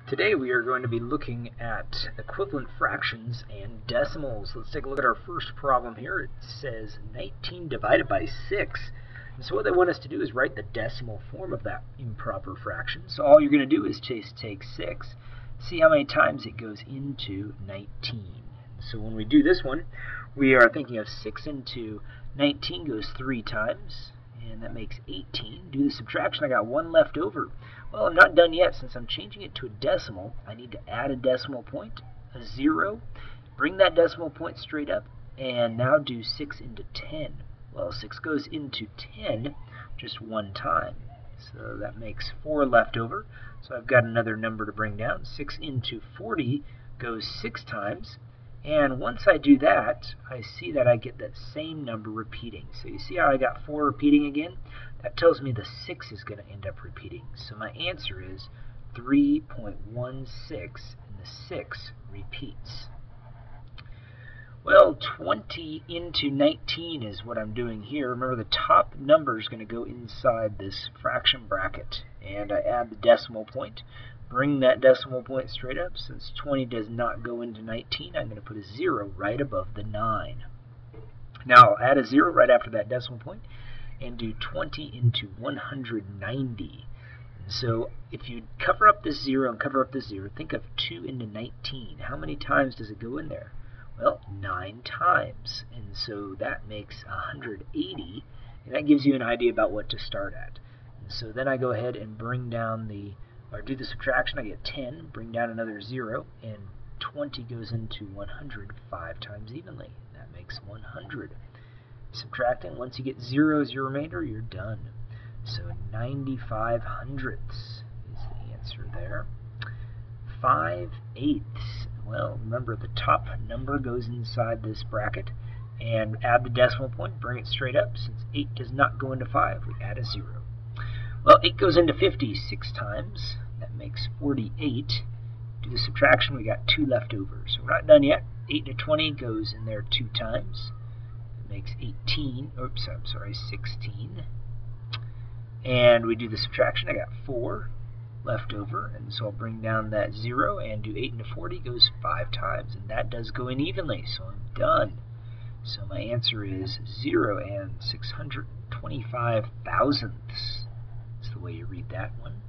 Today we are going to be looking at equivalent fractions and decimals. Let's take a look at our first problem here. It says 19 divided by 6. And so what they want us to do is write the decimal form of that improper fraction. So all you're going to do is just take 6, see how many times it goes into 19. So when we do this one, we are thinking of 6 into 19 goes 3 times. And that makes 18. Do the subtraction, I got 1 left over. Well, I'm not done yet. Since I'm changing it to a decimal, I need to add a decimal point, a 0, bring that decimal point straight up, and now do 6 into 10. Well, 6 goes into 10 just 1 time. So that makes 4 left over. So I've got another number to bring down. 6 into 40 goes 6 times. And once I do that, I see that I get that same number repeating. So you see how I got 4 repeating again? That tells me the 6 is going to end up repeating. So my answer is 3.16, and the 6 repeats. Well, 20 into 19 is what I'm doing here. Remember, the top number is going to go inside this fraction bracket. And I add the decimal point. Bring that decimal point straight up. Since 20 does not go into 19, I'm going to put a 0 right above the 9. Now I'll add a 0 right after that decimal point and do 20 into 190. And so if you cover up this 0 and cover up this 0, think of 2 into 19. How many times does it go in there? Well, 9 times. And so that makes 180, and that gives you an idea about what to start at. And so then I go ahead and bring down do the subtraction. I get 10, bring down another 0, and 20 goes into 100 5 times evenly. That makes 100. Subtracting, once you get 0 as your remainder, you're done. So 95 hundredths is the answer there. 5/8. Well, remember, the top number goes inside this bracket, and add the decimal point, bring it straight up. Since 8 does not go into 5, we add a 0. Well, 8 goes into 50 6 times. That makes 48. Do the subtraction, we got 2 left over. So we're not done yet. 8 to 20 goes in there 2 times. It makes 18. Oops, I'm sorry, 16. And we do the subtraction. I got 4 left over. And so I'll bring down that 0 and do 8 into 40 goes 5 times. And that does go in evenly, so I'm done. So my answer is 0 and 625 thousandths. That's the way you read that one.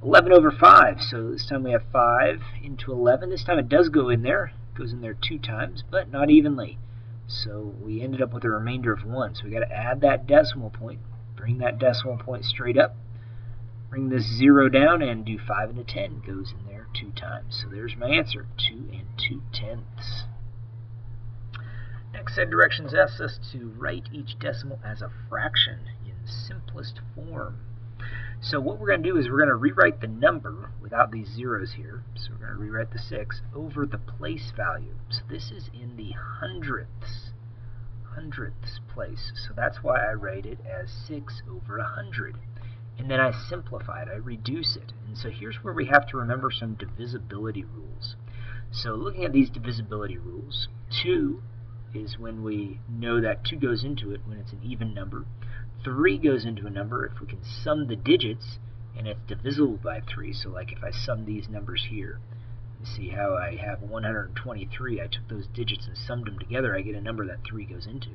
11 over 5, so this time we have 5 into 11. This time it does go in there. It goes in there 2 times, but not evenly. So we ended up with a remainder of 1. So we got to add that decimal point, bring that decimal point straight up, bring this 0 down, and do 5 into 10. Goes in there 2 times. So there's my answer, 2 2/10. Next set of directions asks us to write each decimal as a fraction in simplest form. So what we're going to do is we're going to rewrite the number without these zeros here. So we're going to rewrite the 6 over the place value. So this is in the hundredths place. So that's why I write it as 6 over 100. And then I simplify it. I reduce it. And so here's where we have to remember some divisibility rules. So looking at these divisibility rules, 2 is when we know that 2 goes into it when it's an even number. 3 goes into a number if we can sum the digits and it's divisible by 3. So like if I sum these numbers here, you see how I have 123. I took those digits and summed them together. I get a number that 3 goes into.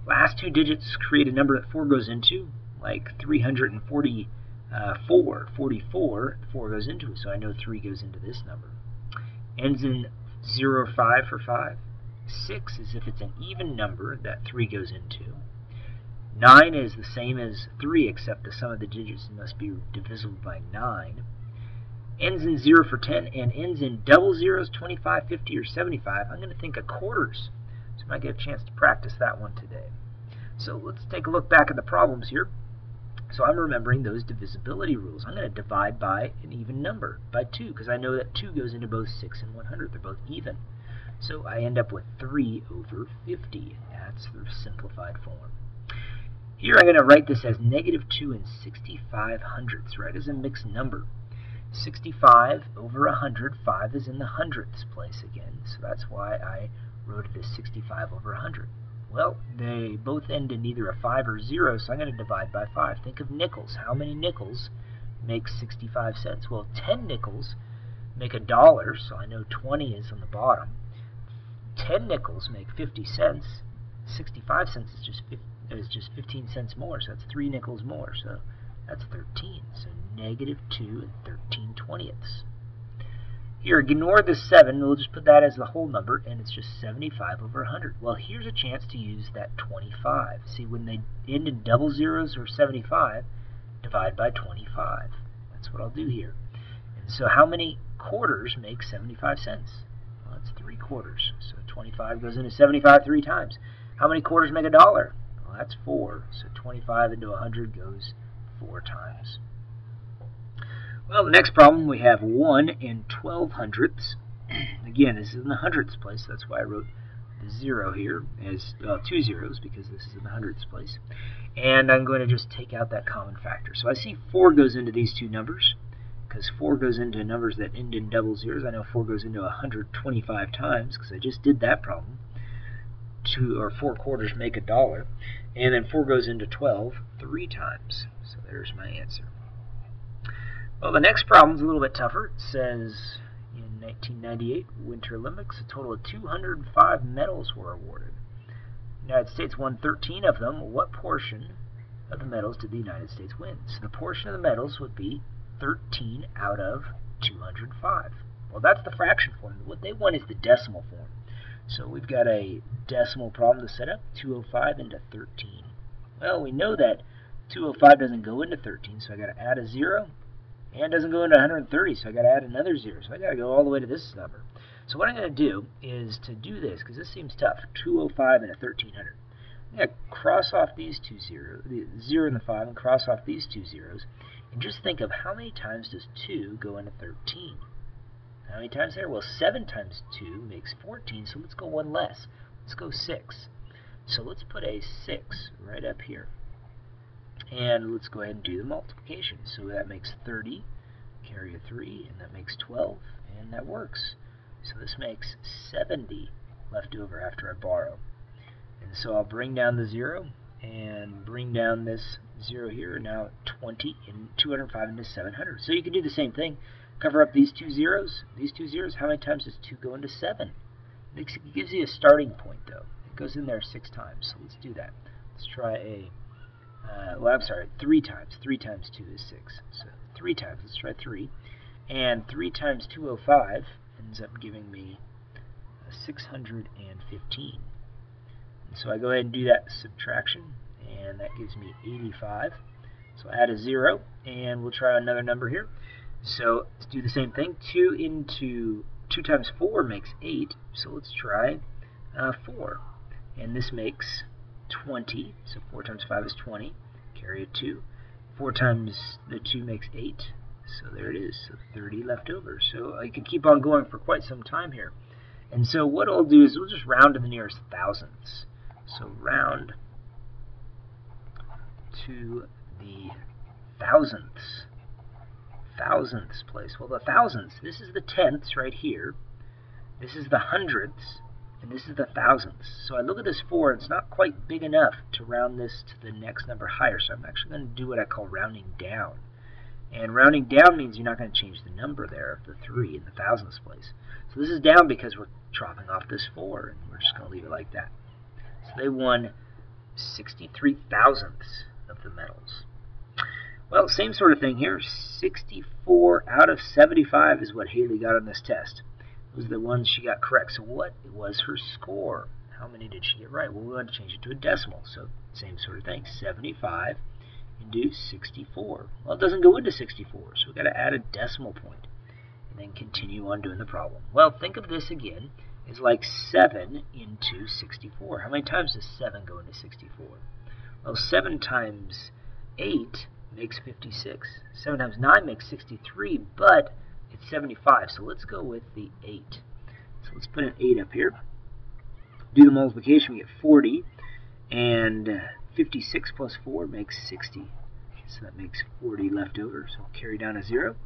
Last 2 digits create a number that 4 goes into, like 344. 4 goes into it, so I know 3 goes into this number. Ends in 0 or 5 for 5. 6 is if it's an even number that 3 goes into. 9 is the same as 3, except the sum of the digits must be divisible by 9. Ends in 0 for 10, and ends in double zeros, 25, 50, or 75. I'm going to think of quarters, so I might get a chance to practice that one today. So let's take a look back at the problems here. So I'm remembering those divisibility rules. I'm going to divide by an even number, by 2, because I know that 2 goes into both 6 and 100. They're both even. So I end up with 3 over 50, and that's the simplified form. Here I'm going to write this as -2 and 65 hundredths, right, as a mixed number. 65 over 100, 5 is in the hundredths place again, so that's why I wrote it as 65 over 100. Well, they both end in either a 5 or 0, so I'm going to divide by 5. Think of nickels. How many nickels makes 65 cents? Well, 10 nickels make $1, so I know 20 is on the bottom. 10 nickels make 50 cents. 65 cents is just 15 cents more, so that's 3 nickels more, so that's 13. So negative 2 13/20. Here, ignore the 7. We'll just put that as the whole number, and it's just 75 over 100. Well, here's a chance to use that 25. See, when they end in double zeros or 75, divide by 25. That's what I'll do here. And so how many quarters make 75 cents? Well, that's 3 quarters. So 25 goes into 75 3 times. How many quarters make $1? Well, that's 4. So 25 into 100 goes 4 times. Well, the next problem, we have 1 in 12 hundredths. Again, this is in the hundredths place, so that's why I wrote the 0 here as 2 zeros, because this is in the hundredths place. And I'm going to just take out that common factor. So I see 4 goes into these two numbers, because 4 goes into numbers that end in double zeros. I know 4 goes into 125 times, because I just did that problem. 4 quarters make $1. And then 4 goes into 12 3 times. So there's my answer. Well, the next problem is a little bit tougher. It says, in 1998 Winter Olympics, a total of 205 medals were awarded. The United States won 13 of them. What portion of the medals did the United States win? So the portion of the medals would be 13 out of 205. Well, that's the fraction form. What they want is the decimal form. So we've got a decimal problem to set up, 205 into 13. Well, we know that 205 doesn't go into 13, so I got to add a 0. And doesn't go into 130, so I got to add another 0. So I got to go all the way to this number. So what I'm going to do is to do this, because this seems tough, 205 and a 1300. I'm going to cross off these two zeros, the 0 and the 5, and cross off these two zeros, and just think of how many times does 2 go into 13? How many times there? Well, 7 times 2 makes 14, so let's go one less. Let's go 6. So let's put a 6 right up here. And let's go ahead and do the multiplication. So that makes 30, carry a 3, and that makes 12, and that works. So this makes 70 left over after I borrow. And so I'll bring down the 0, and bring down this 0 here, now 20, and 205 into 700. So you can do the same thing. Cover up these two zeros. These two zeros, how many times does 2 go into 7? It gives you a starting point, though. It goes in there 6 times, so let's do that. Let's try a... well, I'm sorry, 3 times. 3 times 2 is 6. So 3 times, let's try 3. And 3 times 205 ends up giving me 615. And so I go ahead and do that subtraction, and that gives me 85. So add a 0, and we'll try another number here. So let's do the same thing. 2 times 4 makes 8, so let's try 4. And this makes 20, so 4 times 5 is 20, carry a 2. 4 times the 2 makes 8, so there it is, so 30 left over. So I could keep on going for quite some time here. And so what I'll do is we'll just round to the nearest thousandths. So round to the thousandths place. Well, the thousandths, this is the tenths right here, this is the hundredths, and this is the thousandths. So I look at this 4, and it's not quite big enough to round this to the next number higher, so I'm actually going to do what I call rounding down. And rounding down means you're not going to change the number there of the 3 in the thousandths place. So this is down because we're chopping off this 4, and we're just going to leave it like that. So they won 63 thousandths of the medals. Well, same sort of thing here. 64 out of 75 is what Haley got on this test. Those are the ones she got correct. So what was her score? How many did she get right? Well, we want to change it to a decimal. So same sort of thing. 75 into 64. Well, it doesn't go into 64, so we've got to add a decimal point and then continue on doing the problem. Well, think of this again as like 7 into 64. How many times does 7 go into 64? Well, 7 times 8 makes 56. 7 times 9 makes 63, but it's 75, so let's go with the 8. So let's put an 8 up here. Do the multiplication, we get 40, and 56 plus 4 makes 60. So that makes 40 left over, so we'll carry down a 0.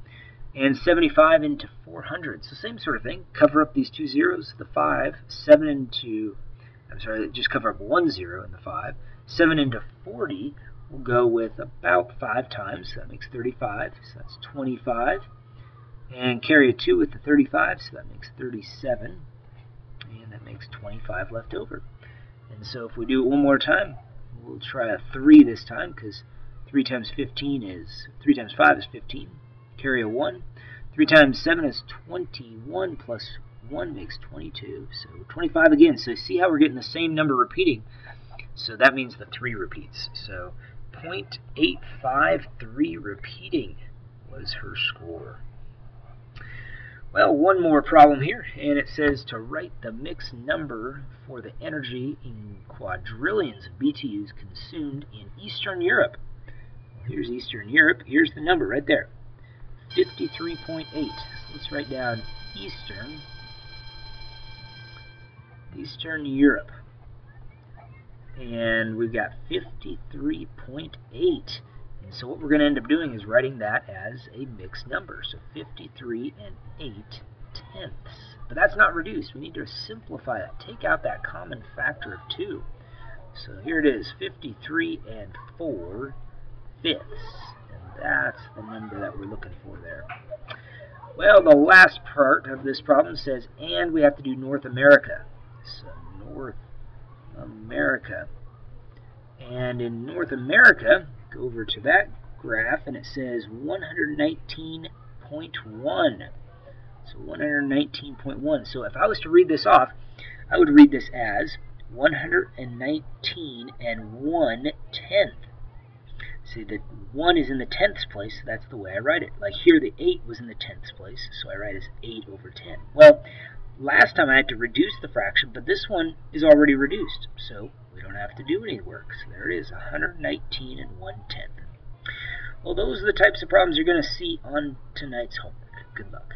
And 75 into 400, so same sort of thing. Cover up these two zeros, the 5, 7 into, I'm sorry, just cover up one 0 in the 5. 7 into 40, we'll go with about 5 times, so that makes 35, so that's 25. And carry a 2 with the 35, so that makes 37. And that makes 25 left over. And so if we do it one more time, we'll try a 3 this time, because 3 times 5 is 15. Carry a 1. 3 times 7 is 21, plus 1 makes 22. So 25 again. So see how we're getting the same number repeating? So that means the 3 repeats. So 0.853 repeating was her score. Well, one more problem here, and it says to write the mixed number for the energy in quadrillions of BTUs consumed in Eastern Europe. Here's Eastern Europe. Here's the number right there, 53.8. So let's write down Eastern Europe. And we've got 53.8. And so what we're going to end up doing is writing that as a mixed number. So 53 and 8 tenths. But that's not reduced. We need to simplify that. Take out that common factor of 2. So here it is, 53 and 4 fifths. And that's the number that we're looking for there. Well, the last part of this problem says, and we have to do North America. So North America. And in North America, go over to that graph, and it says 119.1. So 119.1. So if I was to read this off, I would read this as 119 and 1/10. See, the 1 is in the tenths place, so that's the way I write it. Like here, the 8 was in the tenths place, so I write as 8 over 10. Well, last time I had to reduce the fraction, but this one is already reduced, so we don't have to do any work. So there it is, 119 and 1/10. Well, those are the types of problems you're going to see on tonight's homework. Good luck.